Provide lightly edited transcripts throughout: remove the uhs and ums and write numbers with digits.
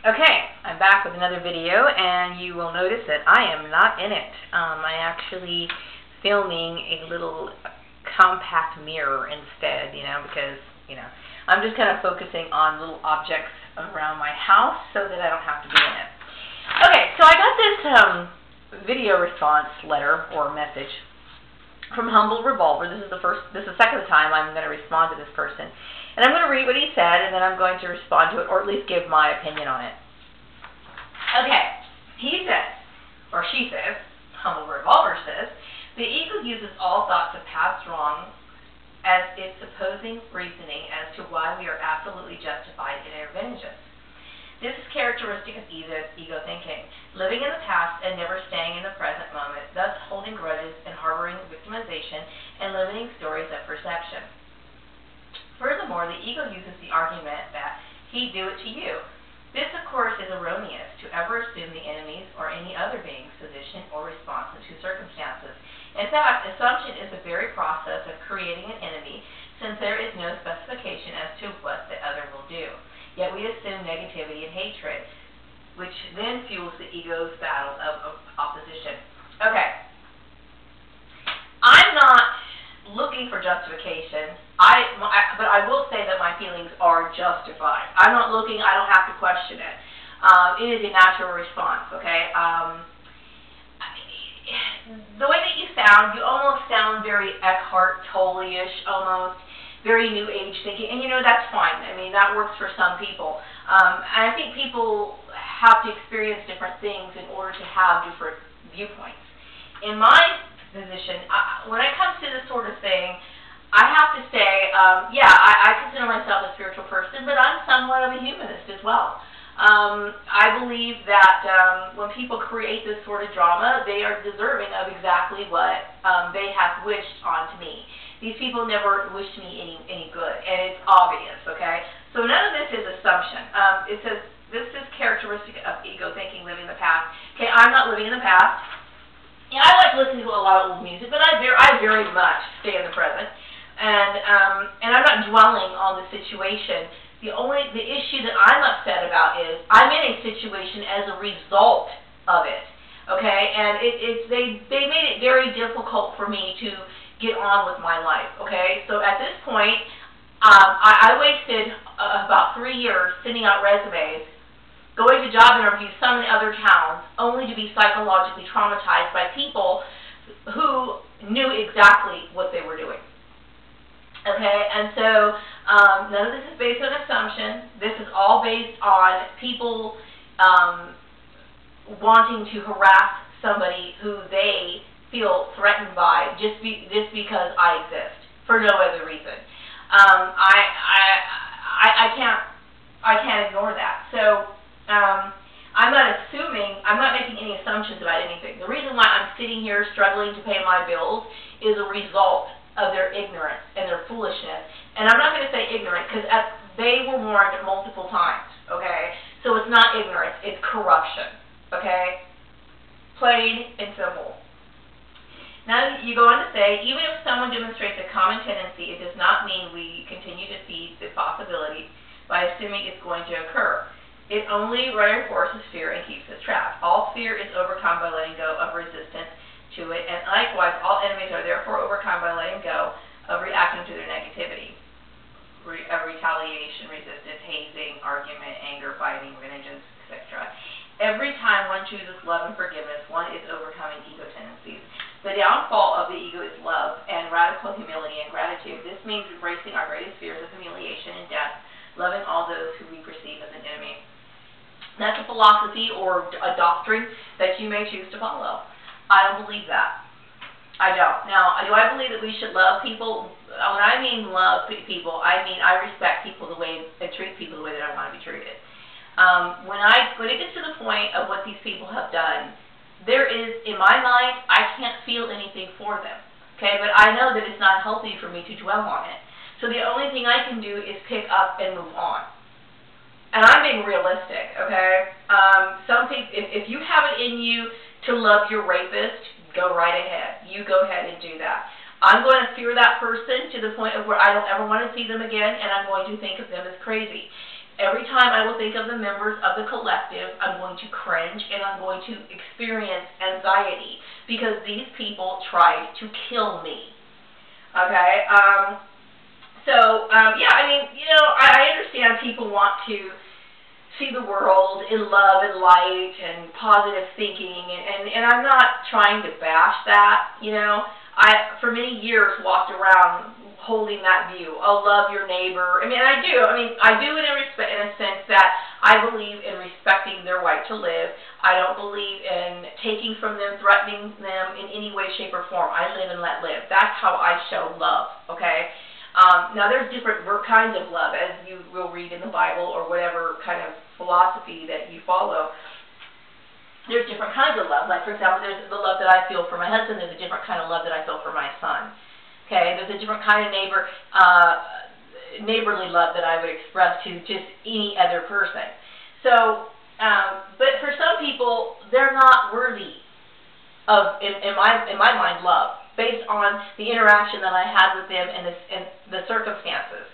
Okay, I'm back with another video, and you will notice that I am not in it. I'm actually filming a little compact mirror instead, because, I'm just kind of focusing on little objects around my house so that I don't have to be in it. Okay, so I got this video response letter or message from Humble Revolver. This is the second time I'm going to respond to this person. And I'm going to read what he said, and then I'm going to respond to it, or at least give my opinion on it. Okay, he says, or she says, Humble Revolver says, the ego uses all thoughts of past wrong as its opposing reasoning as to why we are absolutely justified in our vengeance. This is characteristic of ego thinking, living in the past and never staying in the present moment, thus holding grudges and harboring victimization and limiting stories of perception. Furthermore, the ego uses the argument that he'd do it to you. This, of course, is erroneous to ever assume the enemy's or any other being's position or response to circumstances. In fact, assumption is the very process of creating an enemy, since there is no specification as to what the other will do. Yet we assume negativity and hatred, which then fuels the ego's battle of opposition. Okay. I'm not looking for justification, but I will say that my feelings are justified. I'm not looking, I don't have to question it. It is a natural response, okay? The way that you almost sound very Eckhart Tolle-ish, almost, very New Age thinking, and that's fine. I mean, that works for some people. And I think people have to experience different things in order to have different viewpoints. In my position, when it comes to this sort of thing, I have to say, I consider myself a spiritual person, but I'm somewhat of a humanist as well. I believe that when people create this sort of drama, they are deserving of exactly what they have wished onto me. These people never wished me any good, and it's obvious, okay? So none of this is assumption. It says, this is characteristic of ego thinking, living in the past. Okay, I'm not living in the past. Yeah, I like listening to a lot of old music, but I very much stay in the present, and I'm not dwelling on the situation. The issue that I'm upset about is I'm in a situation as a result of it. Okay, and they made it very difficult for me to get on with my life. Okay, so at this point, I wasted about 3 years sending out resumes, going to job interviews, some in other towns, only to be psychologically traumatized by people who knew exactly what they were doing. Okay, and so none of this is based on assumption. This is all based on people wanting to harass somebody who they feel threatened by just because I exist for no other reason. I can't ignore that. So I'm not assuming, I'm not making any assumptions about anything. The reason why I'm sitting here struggling to pay my bills is a result of their ignorance and their foolishness. And I'm not going to say ignorant because they were warned multiple times, okay? So it's not ignorance, it's corruption, okay? Plain and simple. Now you go on to say, even if someone demonstrates a common tendency, it does not mean we continue to feed the possibility by assuming it's going to occur. It only reinforces fear and keeps us trapped. All fear is overcome by letting go of resistance to it, and likewise, all enemies are therefore overcome by letting go of reacting to their negativity. Retaliation, resistance, hazing, argument, anger, fighting, vengeance, etc. Every time one chooses love and forgiveness, one is overcoming ego tendencies. The downfall of the ego is love and radical humility and gratitude. This means embracing our greatest fears of humiliation and death, loving all those who we perceive as an enemy. That's a philosophy or a doctrine that you may choose to follow. I don't believe that. I don't. Now, do I believe that we should love people? When I mean love people, I mean I respect people the way and treat people the way that I want to be treated. When it gets to the point of what these people have done, there is, in my mind, I can't feel anything for them. Okay, but I know that it's not healthy for me to dwell on it. So the only thing I can do is pick up and move on. And I'm being realistic, okay? Some people, if you have it in you to love your rapist, go right ahead. You go ahead and do that. I'm going to fear that person to the point of where I don't ever want to see them again, and I'm going to think of them as crazy. Every time I will think of the members of the collective, I'm going to cringe and I'm going to experience anxiety because these people tried to kill me. Okay? Yeah, I mean, you know, I understand people want to see the world in love and light and positive thinking, and I'm not trying to bash that, you know. I, for many years, walked around holding that view. Oh, love your neighbor. I mean, I do. I do in a sense that I believe in respecting their right to live. I don't believe in taking from them, threatening them in any way, shape, or form. I live and let live. That's how I show love, okay? Now, there's different kinds of love, as you will read in the Bible or whatever kind of philosophy that you follow. There's different kinds of love. Like, for example, there's the love that I feel for my husband. There's a different kind of love that I feel for my son. Okay, there's a different kind of neighborly love that I would express to just any other person. So, but for some people, they're not worthy of, in my mind, love, based on the interaction that I had with them and the circumstances.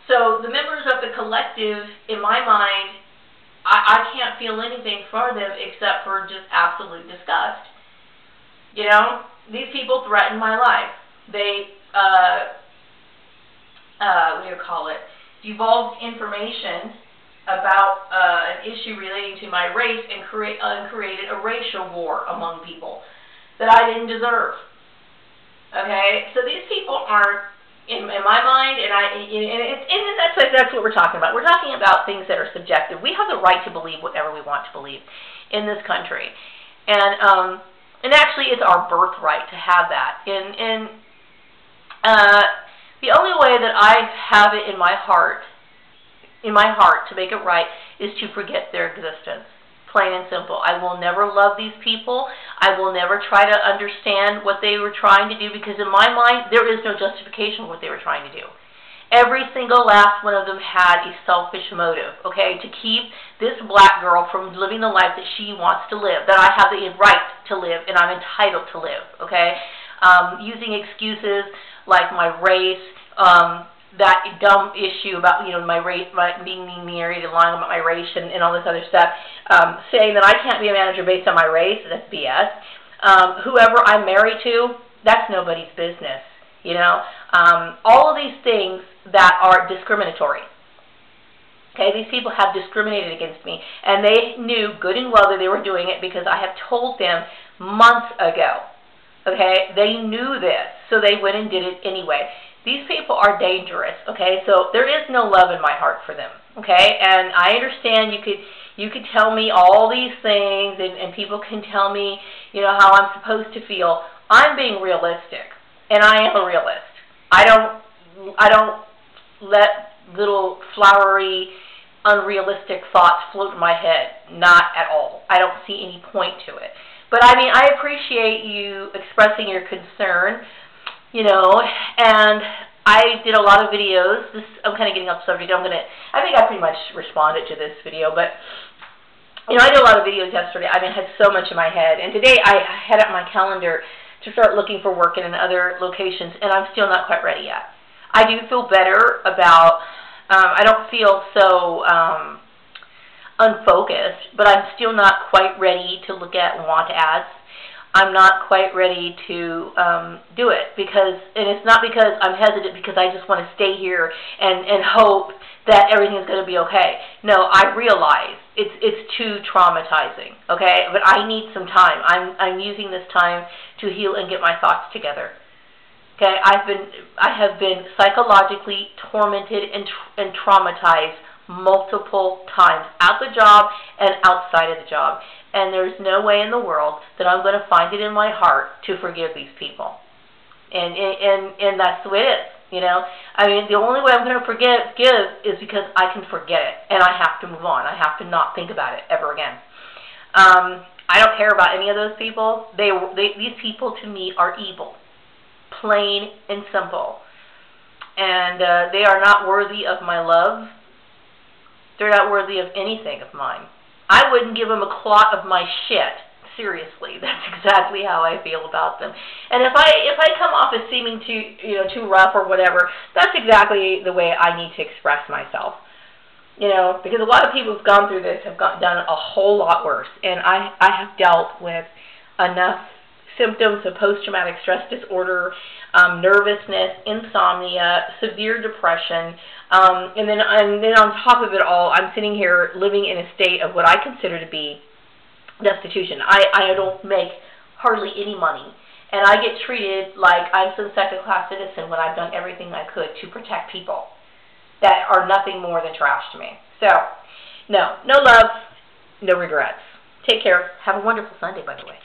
So the members of the collective, in my mind, I can't feel anything for them except for just absolute disgust. You know, these people threaten my life. They, what do you call it, divulged information about an issue relating to my race and created a racial war among people that I didn't deserve. Okay, so these people aren't, in my mind, and that's what we're talking about. We're talking about things that are subjective. We have the right to believe whatever we want to believe in this country, and actually, it's our birthright to have that. The only way that I have it in my heart to make it right is to forget their existence. Plain and simple. I will never love these people. I will never try to understand what they were trying to do, because in my mind, there is no justification for what they were trying to do. Every single last one of them had a selfish motive, okay, to keep this black girl from living the life that she wants to live, that I have the right to live and I'm entitled to live, okay, using excuses like my race, that dumb issue about, you know, my race, being married and lying about my race and all this other stuff, saying that I can't be a manager based on my race, that's BS. Whoever I'm married to, that's nobody's business, you know. All of these things that are discriminatory. Okay, these people have discriminated against me, and they knew good and well that they were doing it because I have told them months ago. Okay, they knew this, so they went and did it anyway. These people are dangerous, okay, so there is no love in my heart for them, okay, and I understand you could tell me all these things, and people can tell me, you know, how I'm supposed to feel. I'm being realistic, and I am a realist. I don't let little flowery, unrealistic thoughts float in my head, not at all. I don't see any point to it. But I mean, I appreciate you expressing your concern, you know, and I did a lot of videos. I'm kind of getting off subject. I think I pretty much responded to this video, but, you know, I did a lot of videos yesterday. I mean, I had so much in my head, and today I had up my calendar to start looking for work in other locations, and I'm still not quite ready yet. I do feel better about, I don't feel so unfocused, but I'm still not quite ready to look at want ads. I'm not quite ready to do it, and it's not because I'm hesitant, because I just want to stay here and hope that everything's going to be okay. No, I realize it's too traumatizing, okay? But I need some time. I'm using this time to heal and get my thoughts together. Okay, I have been psychologically tormented and traumatized multiple times at the job and outside of the job. And there's no way in the world that I'm going to find it in my heart to forgive these people. And that's the way it is, you know. I mean, the only way I'm going to forgive is because I can forget it, and I have to move on. I have to not think about it ever again. I don't care about any of those people. These people, to me, are evil, plain and simple. And they are not worthy of my love. They're not worthy of anything of mine. I wouldn't give them a clot of my shit. Seriously, that's exactly how I feel about them. And if I come off as seeming too rough or whatever, that's exactly the way I need to express myself. You know, because a lot of people who've gone through this have done a whole lot worse. And I have dealt with enough symptoms of post-traumatic stress disorder, nervousness, insomnia, severe depression, and then on top of it all, I'm sitting here living in a state of what I consider to be destitution. I don't make hardly any money, and I get treated like I'm some second-class citizen when I've done everything I could to protect people that are nothing more than trash to me. So, no love, no regrets. Take care. Have a wonderful Sunday, by the way.